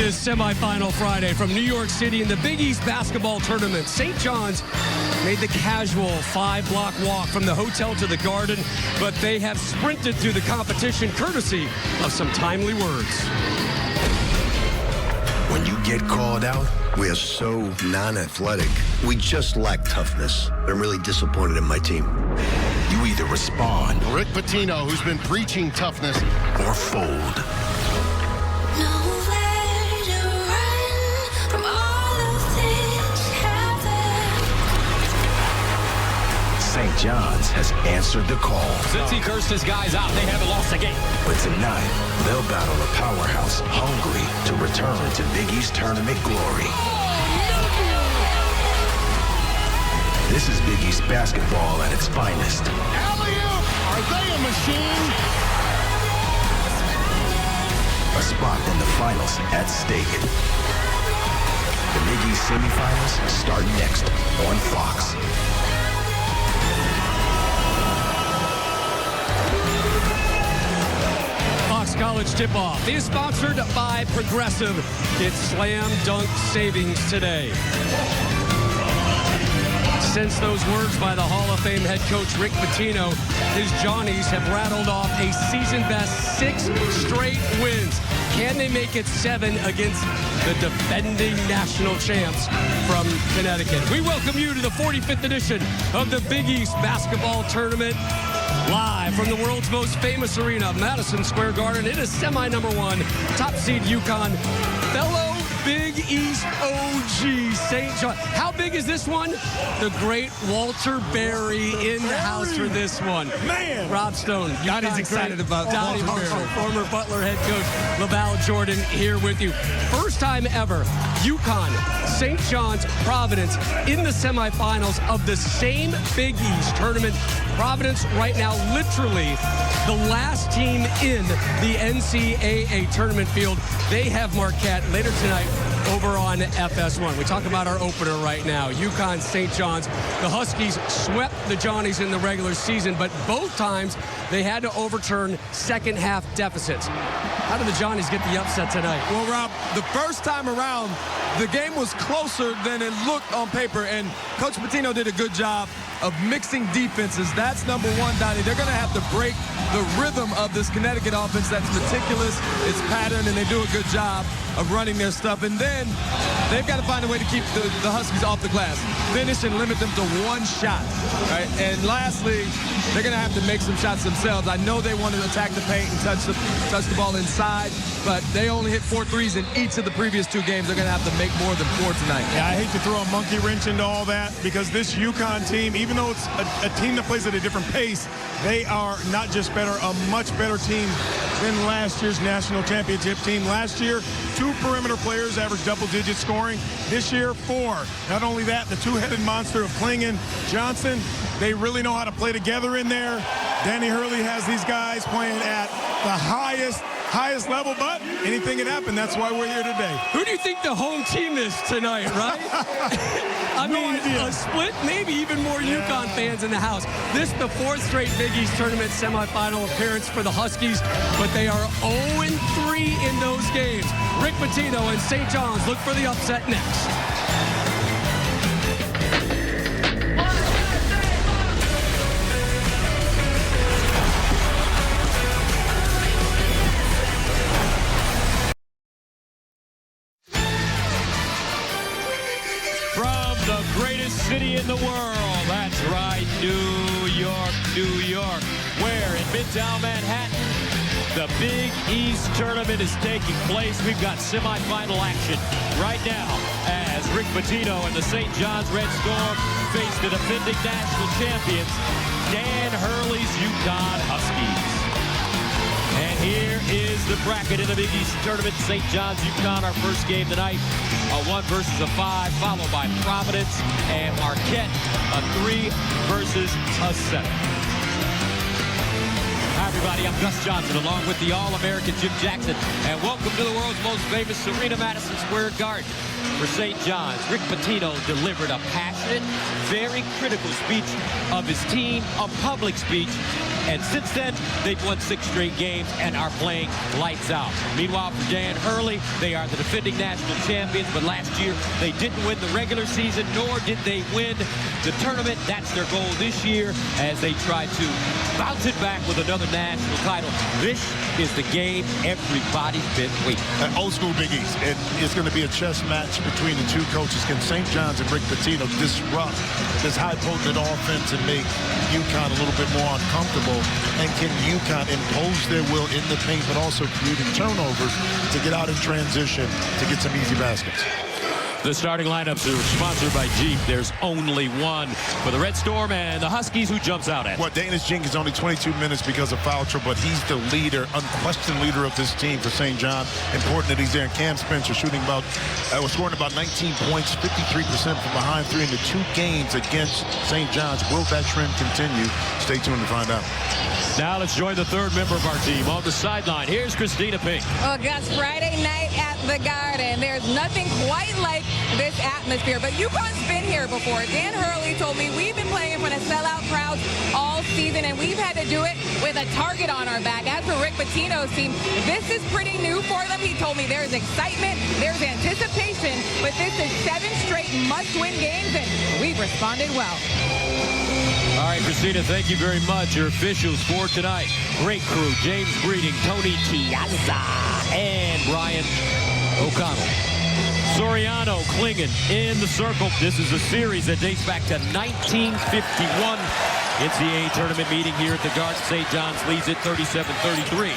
this semifinal Friday from New York City in the Big East basketball tournament. St. John's made the casual 5-block walk from the hotel to the Garden, but they have sprinted through the competition courtesy of some timely words. When you get called out, we are so non-athletic. We just lack toughness. I'm really disappointed in my team. You either respond, Rick Pitino, who's been preaching toughness, or fold. St. John's has answered the call. Since he cursed his guys out, they haven't lost a game. But tonight, they'll battle a powerhouse hungry to return to Big East tournament glory. This is Big East basketball at its finest. Alley-oop! Are they a machine? A spot in the finals at stake. The Big East semifinals start next on Fox. College tip-off is sponsored by Progressive. It's slam dunk savings today. Since those words by the Hall of Fame head coach Rick Pitino, his Johnnies have rattled off a season-best 6 straight wins. Can they make it 7 against the defending national champs from Connecticut? We welcome you to the 45th edition of the Big East basketball tournament. Live from the world's most famous arena, Madison Square Garden. It is semi-number 1, top seed UConn, fellow Big East OG St. John. How big is this one? The great Walter Berry in the house for this one. Man! Rob Stone. Donnie's excited about Donnie Walter Marshall, Berry. former Butler head coach LaValle Jordan here with you. First time ever, UConn, St. John's, Providence in the semifinals of the same Big East tournament. Providence right now literally the last team in the NCAA tournament field. They have Marquette later tonight over on FS1. We talk about our opener right now. UConn, St. John's. The Huskies swept the Johnnies in the regular season, but both times they had to overturn second half deficits. How did the Johnnies get the upset tonight? Well, Rob, the first time around, the game was closer than it looked on paper, and Coach Pitino did a good job of mixing defenses. That's number 1, Donnie. They're going to have to break the rhythm of this Connecticut offense that's meticulous, it's patterned, and they do a good job of running their stuff. And then they've got to find a way to keep the Huskies off the glass, finish and limit them to 1 shot. Right? And lastly, they're going to have to make some shots themselves. I know they want to attack the paint and touch the ball inside, but they only hit 4 threes in each of the previous 2 games. They're going to have to make more than 4 tonight. Yeah, I hate to throw a monkey wrench into all that because this UConn team, even though it's a team that plays at a different pace, they are not just better, a much better team than last year's national championship team. Last year, 2 perimeter players averaged double-digit scoring. This year, 4. Not only that, the 2-headed monster of Klingon, Johnson, they really know how to play together in there. Danny Hurley has these guys playing at the highest level, but anything can happen. That's why we're here today. Who do you think the home team is tonight, right? I mean, idea. A split, maybe even more UConn fans in the house. This is the 4th straight Big East tournament semifinal appearance for the Huskies, but they are 0-3 in those games. Rick Pitino and St. John's look for the upset next. The greatest city in the world. That's right, New York, New York. Where in Midtown Manhattan, the Big East tournament is taking place. We've got semifinal action right now as Rick Pitino and the St. John's Red Storm face the defending national champions, Dan Hurley's UConn Huskies. And here is the bracket in the Big East tournament. St. John's, UConn, our first game tonight. A 1 versus a 5, followed by Providence and Marquette, a 3 versus a 7. Hi, everybody. I'm Gus Johnson, along with the All-American Jim Jackson. And welcome to the world's most famous arena, Madison Square Garden. For St. John's, Rick Pitino delivered a passionate, very critical speech of his team, a public speech And since then, they've won 6 straight games and are playing lights out. Meanwhile, for Dan Hurley, they are the defending national champions, but last year they didn't win the regular season, nor did they win the tournament. That's their goal this year as they try to bounce it back with another national title. This is the game everybody's been waiting. An old school Big East. And it's going to be a chess match between the two coaches. Can St. John's and Rick Pitino disrupt this high potent offense and make UConn a little bit more uncomfortable? And can UConn impose their will in the paint, but also creating turnovers to get out in transition to get some easy baskets? The starting lineups are sponsored by Jeep. There's only one for the Red Storm and the Huskies. Who jumps out at? Well, Danish Jenkins only 22 minutes because of foul trouble, but he's the leader, unquestioned leader of this team for St. John. Important that he's there. And Cam Spencer scoring about 19 points, 53% from behind 3 in the 2 games against St. John's. Will that trend continue? Stay tuned to find out. Now let's join the third member of our team on the sideline. Here's Christina Pink. Oh, Gus, Friday night at the Garden. There's nothing quite like this atmosphere, but UConn's been here before. Dan Hurley told me we've been playing in front of sellout crowds all season, and we've had to do it with a target on our back. As for Rick Pitino's team, this is pretty new for them. He told me there's excitement, there's anticipation, but this is 7 straight must-win games, and we've responded well. All right, Christina, thank you very much. Your officials for tonight. Great crew. James Breeding, Tony Tiazza, and Brian O'Connell. Soriano Klingon in the circle. This is a series that dates back to 1951. NCAA tournament meeting here at the Garden. St. John's leads it 37-33.